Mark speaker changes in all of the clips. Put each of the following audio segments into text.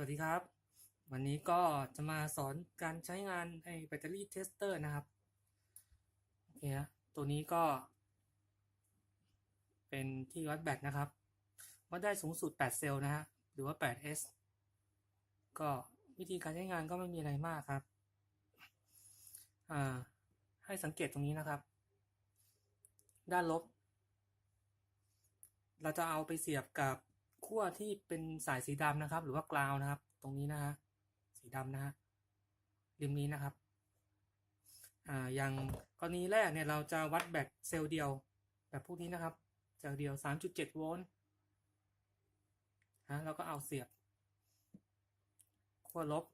Speaker 1: สวัสดีครับวันนี้ก็จะมาสอนการใช้งานแบตเตอรี่เทสเตอร์นะครับโอเคฮะตัวนี้ก็เป็นที่วัดแบตนะครับวัดได้สูงสุด8เซลล์นะฮะหรือว่า 8S ก็วิธีการใช้งานก็ไม่มีอะไรมากครับให้สังเกตตรงนี้นะครับด้านลบเราจะเอาไปเสียบกับขั้วที่เป็นสายสีดำนะครับหรือว่ากราวนะครับตรงนี้นะฮะสีดำนะฮะริมนี้นะครับอย่างกรณีแรกเนี่ยเราจะวัดแบตเซลล์เดียวแบบพวกนี้นะครับเซลล์เดียว 3.7 โวลต์เราก็เอาเสียบขั้วลบ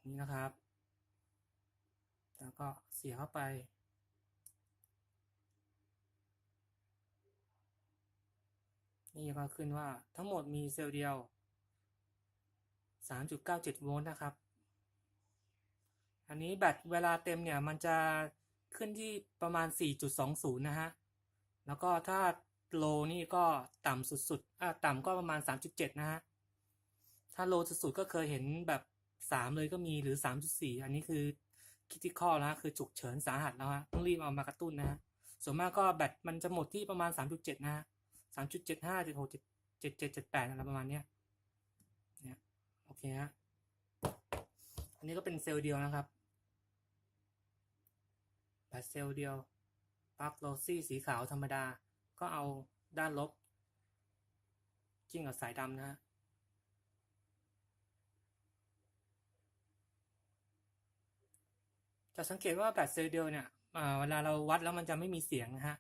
Speaker 1: นี้นะครับแล้วก็เสียบเข้าไปนี่ก็ขึ้นว่าทั้งหมดมีเซลล์เดียว 3.97 โวลต์นะครับอันนี้แบตเวลาเต็มเนี่ยมันจะขึ้นที่ประมาณ 4.20 นะฮะแล้วก็ถ้าโลนี่ก็ต่ำสุดๆต่ำก็ประมาณ 3.7 นะฮะถ้าโลสุดๆก็เคยเห็นแบบ3เลยก็มีหรือ 3.4 อันนี้คือคริติคอลแล้วคือฉุกเฉินสาหัสแล้วฮะต้องรีบเอามากระตุ้นนะฮะส่วนมากก็แบตมันจะหมดที่ประมาณ 3.7 นะฮะ 3.75 76 77 78อะไรประมาณเนี้ยเนี่ยโอเคฮะอันนี้ก็เป็นเซลล์เดียวนะครับแบตเซลล์เดียวปลั๊กโรซี่สีขาวธรรมดาก็เอาด้านลบจิ้มกับสายดำนะฮะจะสังเกตว่าแบตเซลล์เดียวเนี่ยเวลาเราวัดแล้วมันจะไม่มีเสียงนะฮะ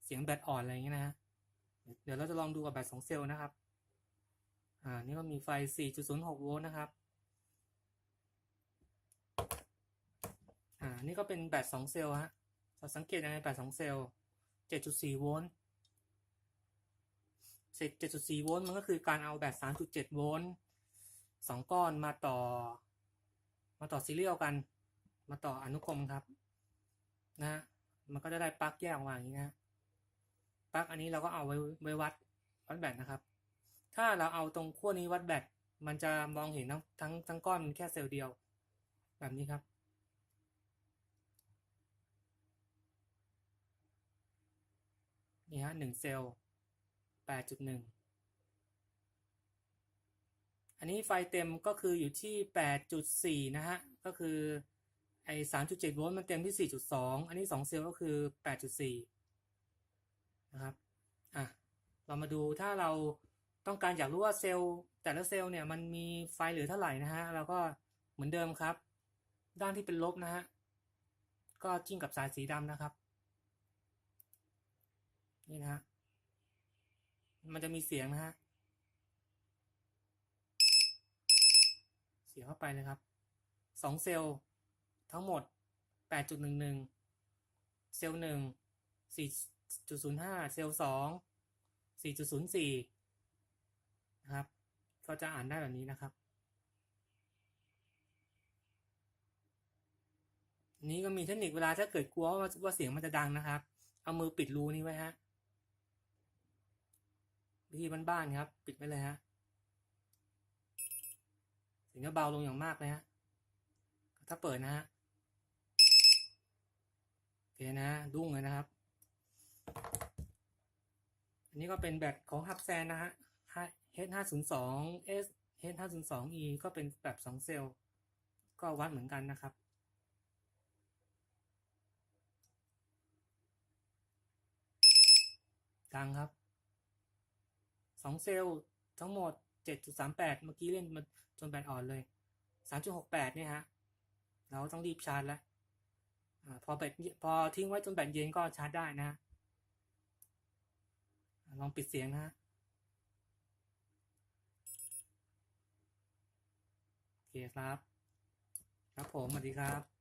Speaker 1: เสียงแบตอ่อนอะไรอย่างเงี้ยนะฮะเดี๋ยวเราจะลองดูกับแบต2เซลล์นะครับนี่ก็มีไฟ 4.06 โวลต์นะครับนี่ก็เป็นแบต2เซลล์ฮะจะสังเกตยังไงแบต2เซลล์ 7.4 โวลต์7.4 โวลต์มันก็คือการเอาแบต 3.7 โวลต์2ก้อนมาต่อซีเรียลกันมาต่ออนุกรมครับนะมันก็จะได้ปลั๊กแยกออกมาอย่างนี้นะปลั๊กอันนี้เราก็เอาไว้วัดแบตนะครับถ้าเราเอาตรงขั้วนี้วัดแบตมันจะมองเห็นทั้งก้อนแค่เซลล์เดียวแบบนี้ครับนี่ฮะ1เซลล์ 8.1 อันนี้ไฟเต็มก็คืออยู่ที่ 8.4 นะฮะก็คือไอ้ 3.7 โวลต์มันเต็มที่ 4.2 อันนี้2เซลล์ก็คือ 8.4 นะครับเรามาดูถ้าเราต้องการอยากรู้ว่าเซลล์แต่ละเซลล์เนี่ยมันมีไฟเหลือเท่าไหร่นะฮะเราก็เหมือนเดิมครับด้านที่เป็นลบนะฮะก็จิ้มกับสายสีดำนะครับนี่นะฮะมันจะมีเสียงนะฮะเสียบเข้าไปเลยครับ2เซลล์ทั้งหมด 8.11 เซลล์1 4.05 เซลล์2 4.04 นะครับก็จะอ่านได้แบบนี้นะครับนี้ก็มีเทคนิคเวลาถ้าเกิดกลัวว่าเสียงมันจะดังนะครับเอามือปิดรูนี้ไว้ฮะวิธีบ้านๆครับปิดไว้เลยฮะเสียงก็เบาลงอย่างมากเลยฮะถ้าเปิดนะฮะโอเคนะดุ้งเลยนะครับอันนี้ก็เป็นแบตของฮับแซนนะฮะ H502S H502E ก็เป็นแบบ2เซลล์ก็วัดเหมือนกันนะครับดังครับ2เซลล์ทั้งหมด 7.38 เมื่อกี้เล่นมาจนแบตอ่อนเลย 3.68 เนี่ยฮะเราต้องรีบชาร์จแล้วพอทิ้งไว้จนแบตเย็นก็ชาร์จได้นะลองปิดเสียงนะฮะโอเคครับครับผมสวัสดีครับ